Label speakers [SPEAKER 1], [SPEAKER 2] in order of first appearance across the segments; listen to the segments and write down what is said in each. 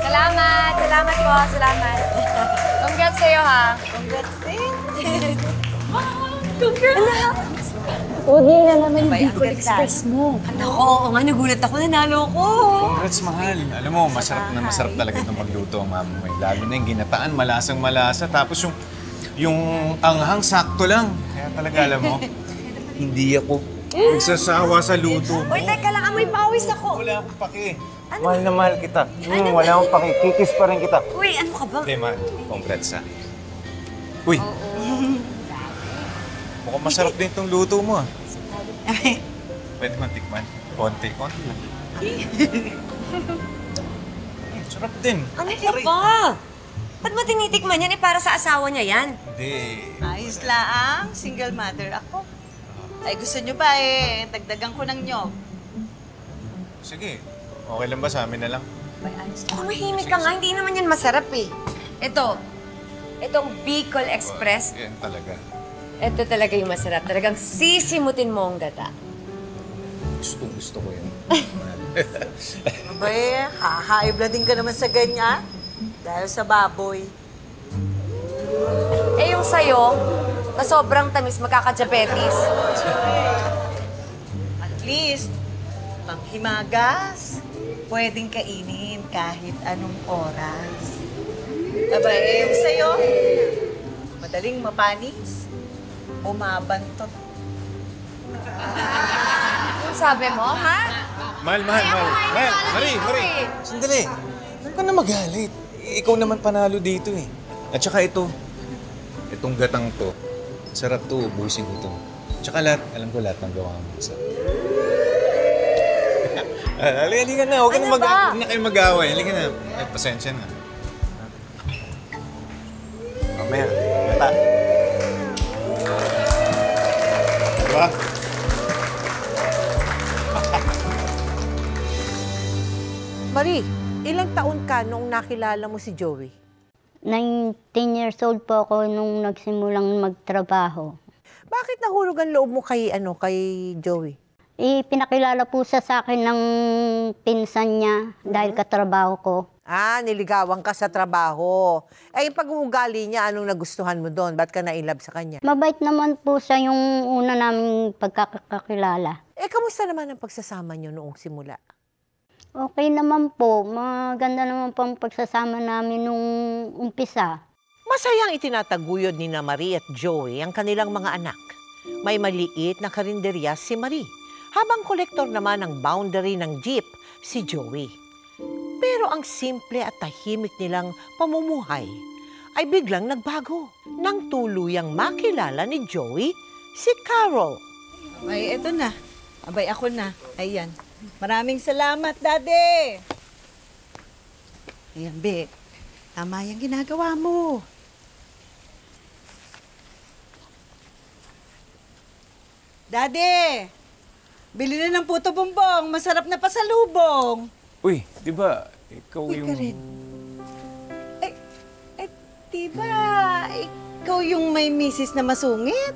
[SPEAKER 1] Salamat! Salamat po, salamat. Congrats sa'yo, ha?
[SPEAKER 2] Congrats din.
[SPEAKER 1] Congrats!
[SPEAKER 3] Ugi na naman yung Bicol Express mo.
[SPEAKER 1] Nako, oo nga, nagulat ako, nanalo ko.
[SPEAKER 4] Congrats, mahal. Alam mo, masarap talaga itong magluto ang mama mo. Lalo na yung ginataan, malasang-malasa. Tapos yung anghang, sakto lang. Kaya talaga, alam mo, hindi ako nagsasawa sa luto mo.
[SPEAKER 1] Uy, teka lang, amoy pawis ako.
[SPEAKER 4] Wala akong paki.
[SPEAKER 5] Mahal na mahal kita. Wala akong paki. Kikis pa rin kita.
[SPEAKER 1] Uy, ano ka ba?
[SPEAKER 4] Hindi, mahal. Congrats, ha. Uy. Mukhang masarap din itong luto mo, ah. Pwede man tikman. Konti lang. Sarap din.
[SPEAKER 1] Ano ka ba? Ba't mo tinitikman yan? Para sa asawa niya yan.
[SPEAKER 4] Hindi.
[SPEAKER 2] Ayos laang. Single mother ako. Ay, gusto nyo ba dagdagan ko ng nyog?
[SPEAKER 4] Sige. Okay lang ba sa amin na lang?
[SPEAKER 2] Ay, ayos lang.
[SPEAKER 1] Mahimik ka nga, hindi naman yan masarap eh. Itong Bicol Express,
[SPEAKER 4] Yan talaga.
[SPEAKER 1] ito talaga yung masarap. Talagang sisimutin mo ang gata.
[SPEAKER 4] Gusto ko yan.
[SPEAKER 2] Abay, hahaibla din ka naman sa ganyan. Dahil sa baboy.
[SPEAKER 1] Eh yung sa'yo, na sobrang tamis, magkaka-diabetes.
[SPEAKER 2] At least, panghimagas, pwedeng kainin kahit anong oras. Abay, yung sa'yo, madaling mapanis, umabantot.
[SPEAKER 1] Yung sabi mo, ha?
[SPEAKER 4] Mahal. Marie. Sandali. Huwag ka na magalit. Ikaw naman panalo dito eh. At saka itong gatang to, sarap to, ubusin ito. Tsaka alam ko lahat ng gawa mo. Halika na, huwag na kayo mag-away. Halika na. Ay, pasensya na. Mamaya, gata. Diba?
[SPEAKER 6] Marie, ilang taon ka nung nakilala mo si Joey?
[SPEAKER 3] 19 years old po ako nung nagsimulang magtrabaho.
[SPEAKER 6] Bakit nahulog ang loob mo kay Joey?
[SPEAKER 3] Pinakilala po siya sa akin ng pinsan niya dahil katrabaho ko.
[SPEAKER 6] Ah, niligawan ka sa trabaho. Eh, yung pag-uugali niya, anong nagustuhan mo doon? Ba't ka na-inlove sa kanya?
[SPEAKER 3] Mabait naman po siya yung una naming pagkakakilala.
[SPEAKER 6] Eh, kamusta naman ang pagsasama niyo noong simula?
[SPEAKER 3] Okay naman po. Maganda naman po ang pagsasama namin nung umpisa.
[SPEAKER 6] Masayang itinataguyod ni na Marie at Joey ang kanilang mga anak. May maliit na karinderya si Marie, habang kolektor naman ang boundary ng jeep si Joey. Pero ang simple at tahimik nilang pamumuhay ay biglang nagbago nang tuluyang makilala ni Joey si Carol.
[SPEAKER 2] Ay, eto na. Abay, ako na. Ayan. Maraming salamat, Daddy! Ayan, Be. Tama yung ginagawa mo. Daddy! Bili na ng puto bumbong. Masarap na pasalubong.
[SPEAKER 4] Uy, di ba, ikaw
[SPEAKER 2] Uy,
[SPEAKER 4] yung...
[SPEAKER 2] ka rin. Di ba, ikaw yung may misis na masungit?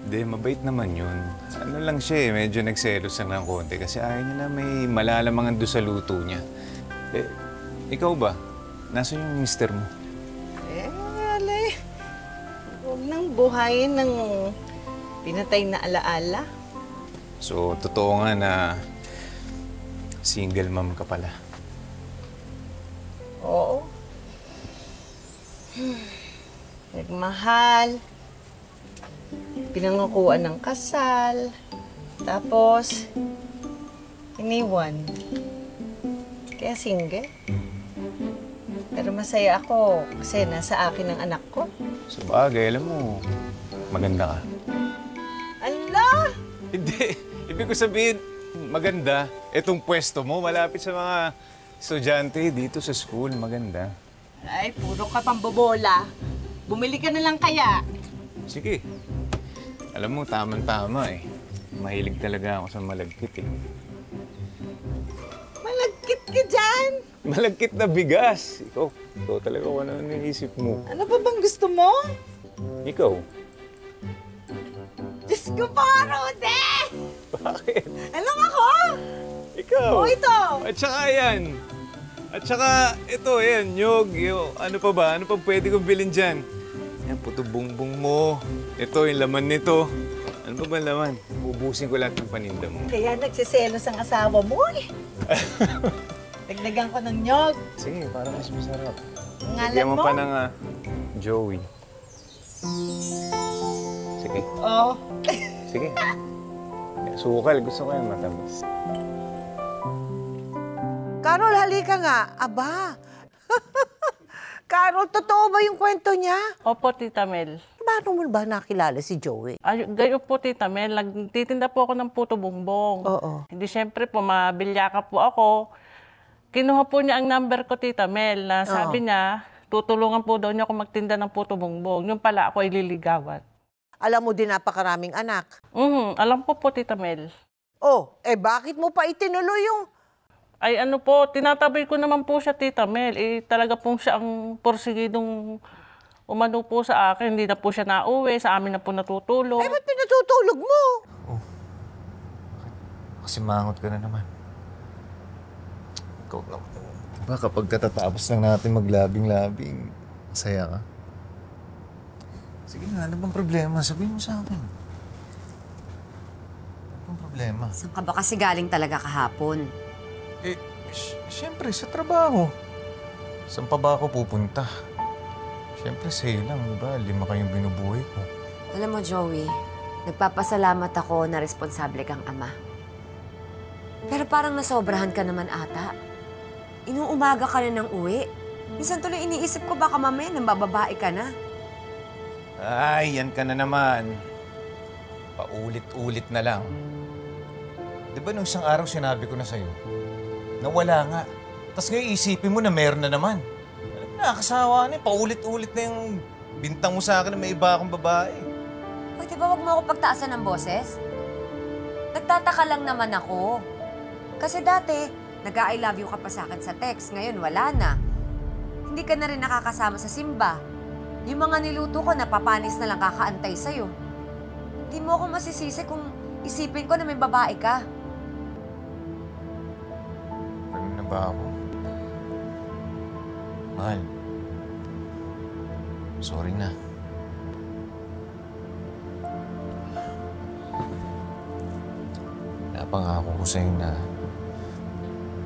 [SPEAKER 4] Hindi, mabait naman yun. Ano lang siya eh, medyo nagselos lang ng konti kasi ayaw niya na may malalamangan doon sa luto niya. Eh, ikaw ba? Nasaan yung mister mo?
[SPEAKER 2] Alay. Huwag nang buhayin ng pinatay na alaala.
[SPEAKER 4] So, totoo nga na single mom ka pala.
[SPEAKER 2] Oo. Nagmahal. Pinangakuan ng kasal. Tapos, iniwan. Kaya single. Pero masaya ako kasi nasa akin ang anak ko.
[SPEAKER 4] Sa bagay, alam mo, maganda ka.
[SPEAKER 2] Ala!
[SPEAKER 4] Hindi. Ibig ko sabihin, maganda. Itong pwesto mo, malapit sa mga estudyante dito sa school. Maganda.
[SPEAKER 2] Ay, puro ka pang bobola. Bumili ka na lang kaya.
[SPEAKER 4] Sige. Alam mo, tamang-tama eh. Mahilig talaga ako sa malagkit eh.
[SPEAKER 2] Malagkit ka dyan.
[SPEAKER 4] Malagkit na bigas. Ikaw talaga kung ano naisip mo.
[SPEAKER 2] Ano pa bang gusto mo?
[SPEAKER 4] Ikaw.
[SPEAKER 2] Diyos ko po, Rude!
[SPEAKER 4] Bakit?
[SPEAKER 2] Alam ako!
[SPEAKER 4] Ikaw.
[SPEAKER 2] Oh, ito!
[SPEAKER 4] At saka yan. At saka ito, yan, nyog. Ano pa ba? Ano pa pwede kong bilhin dyan? Yan, puto bumbong mo. Ito, yung laman nito. Ano pa ba laman? Ubusin ko lahat ng paninda mo.
[SPEAKER 2] Kaya nagsiselos ang asawa mo eh. Dagdagan ko ng nyog.
[SPEAKER 4] Sige, para mas masarap.
[SPEAKER 2] Ngalan
[SPEAKER 4] Lagyan mo
[SPEAKER 2] mo?
[SPEAKER 4] pa ng Joey. Sige.
[SPEAKER 2] Oh.
[SPEAKER 4] Sige. Sukal. Gusto ko yung matamis.
[SPEAKER 6] Carol, halika nga. Aba. Carol, totoo ba yung kwento niya?
[SPEAKER 7] Opo, Tita Mel.
[SPEAKER 6] Paano mo ba nakilala si Joey?
[SPEAKER 7] Gayo po, Tita Mel. Nagtitinda po ako ng puto bumbong.
[SPEAKER 6] Oo.
[SPEAKER 7] Hindi, syempre po, mabilyaka po ako. Kinuha po niya ang number ko, Tita Mel, na sabi niya, tutulungan po daw niya ako magtinda ng puto bumbong. Yung pala ako ay liligawan.
[SPEAKER 6] Alam mo din napakaraming anak.
[SPEAKER 7] Alam po po, Tita Mel.
[SPEAKER 6] Oh, bakit mo pa itinuloy yung...
[SPEAKER 7] Ay ano po, tinatabay ko naman po siya, Tita Mel. Talaga po siya ang porsigidong umano po sa akin. Hindi na po siya nauwi, sa amin na po natutulog.
[SPEAKER 6] Ba't pinatutulog mo?
[SPEAKER 4] Kasi mangot ka na naman. Ikaw naman. Diba kapag katatapos lang natin maglabing-labing, masaya ka? Sige nga, ano bang problema? Sabihin mo sa akin. Ano bang problema?
[SPEAKER 1] Saan ka ba kasi galing talaga kahapon?
[SPEAKER 4] Siyempre, sa trabaho. Saan pa ba ako pupunta? Siyempre, sa'yo lang, diba? 5 kayong binubuhay ko.
[SPEAKER 1] Alam mo, Joey, nagpapasalamat ako na responsable kang ama. Pero parang nasobrahan ka naman ata. Inuumaga ka na ng uwi. Minsan tuloy iniisip ko baka mamaya nang bababae ka na.
[SPEAKER 4] Ay, yan ka na naman. Paulit-ulit na lang. Di ba nung isang araw sinabi ko na sa'yo, nawala nga. Tapos ngayon isipin mo na meron na naman. Nakakasawa na, paulit-ulit na yung bintang mo sa akin na may iba akong babae.
[SPEAKER 1] Pwede ba wag mo ako pagtaasan ng boses? Nagtataka lang naman ako. Kasi dati, nag-I love you ka pa sa akin sa text. Ngayon, wala na. Hindi ka na rin nakakasama sa simba. Yung mga niluto ko, napapanis na lang kakaantay sa'yo. Hindi mo ako masisisi kung isipin ko na may babae ka.
[SPEAKER 4] Ganun na ba ako? Mahal. Sorry na. Napangako ko sa'yo na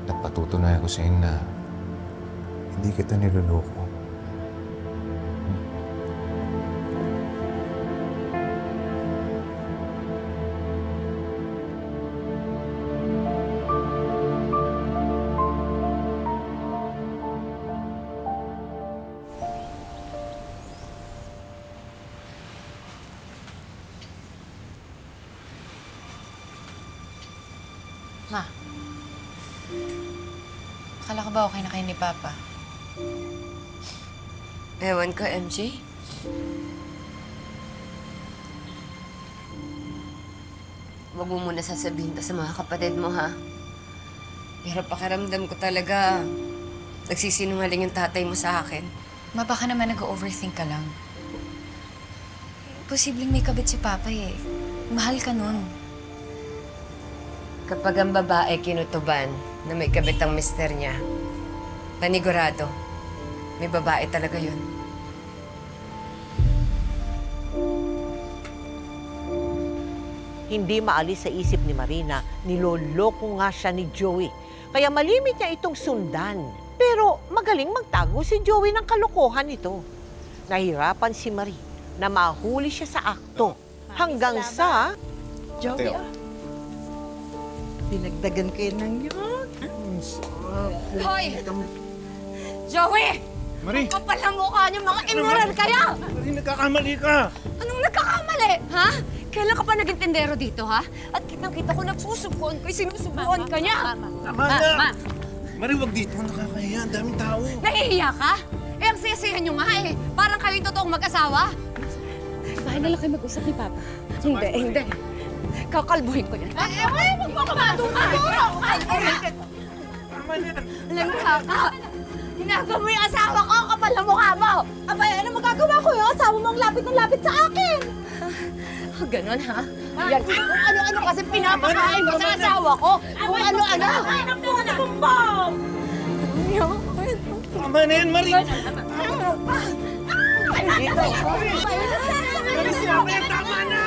[SPEAKER 4] napatutunayan ko sa'yo na hindi kita niloloko.
[SPEAKER 8] Ma, akala ko ba okay na kayo ni Papa?
[SPEAKER 1] Ewan ko, MJ. Huwag mo muna sasabihin to sa mga kapatid mo, ha? Pero pakiramdam ko talaga, nagsisinungaling yung tatay mo sa akin.
[SPEAKER 8] Ma, baka naman nag-overthink ka lang. Posibleng may kabit si Papa eh. Mahal ka nun.
[SPEAKER 1] Kapag ang babae kinutuban na may kabit ang mister niya, panigurado, may babae talaga yun.
[SPEAKER 6] Hindi maalis sa isip ni Marina, niloloko nga siya ni Joey. Kaya malimit niya itong sundan. Pero magaling magtago si Joey ng kalokohan nito. Nahirapan si Marie na mahuli siya sa akto. Hanggang sa...
[SPEAKER 2] Joey, Pinagdagan kayo ng yun.
[SPEAKER 1] Hoy! Joey!
[SPEAKER 4] Marie!
[SPEAKER 1] Kapal ang mukha niyo, mga immoral kayo!
[SPEAKER 4] Marie, nagkakamali ka!
[SPEAKER 1] Anong nagkakamali, ha? Kailan ka pa naging tindero dito, ha? At kitang-kita ko nagsusubuan ko, sinusubuan ka niya.
[SPEAKER 4] Tama na! Marie, wag dito. Nakakahiya. Ang daming tao.
[SPEAKER 1] Nahihiya ka? Eh, ang sisihan niyo nga eh. Parang kayong totoong mag-asawa.
[SPEAKER 8] Bahay na lang kayo mag-usap ni Papa.
[SPEAKER 1] Hindi, hindi. Kakalbuhin ko yan. Wag mo ka matuturo! Alam mo ka, ginagawa mo yung asawa ko, kapal na mukha mo!
[SPEAKER 2] Abay, ano magagawa ko yung asawa mong lapit na lapit sa akin?
[SPEAKER 9] Ganon, ha? Yan. Kung ano-ano kasi pinapakain mo sa asawa ko. Kung ano-ano.
[SPEAKER 4] Tama na yan, Marie!
[SPEAKER 9] Ay, dito.
[SPEAKER 4] Marie, tama na!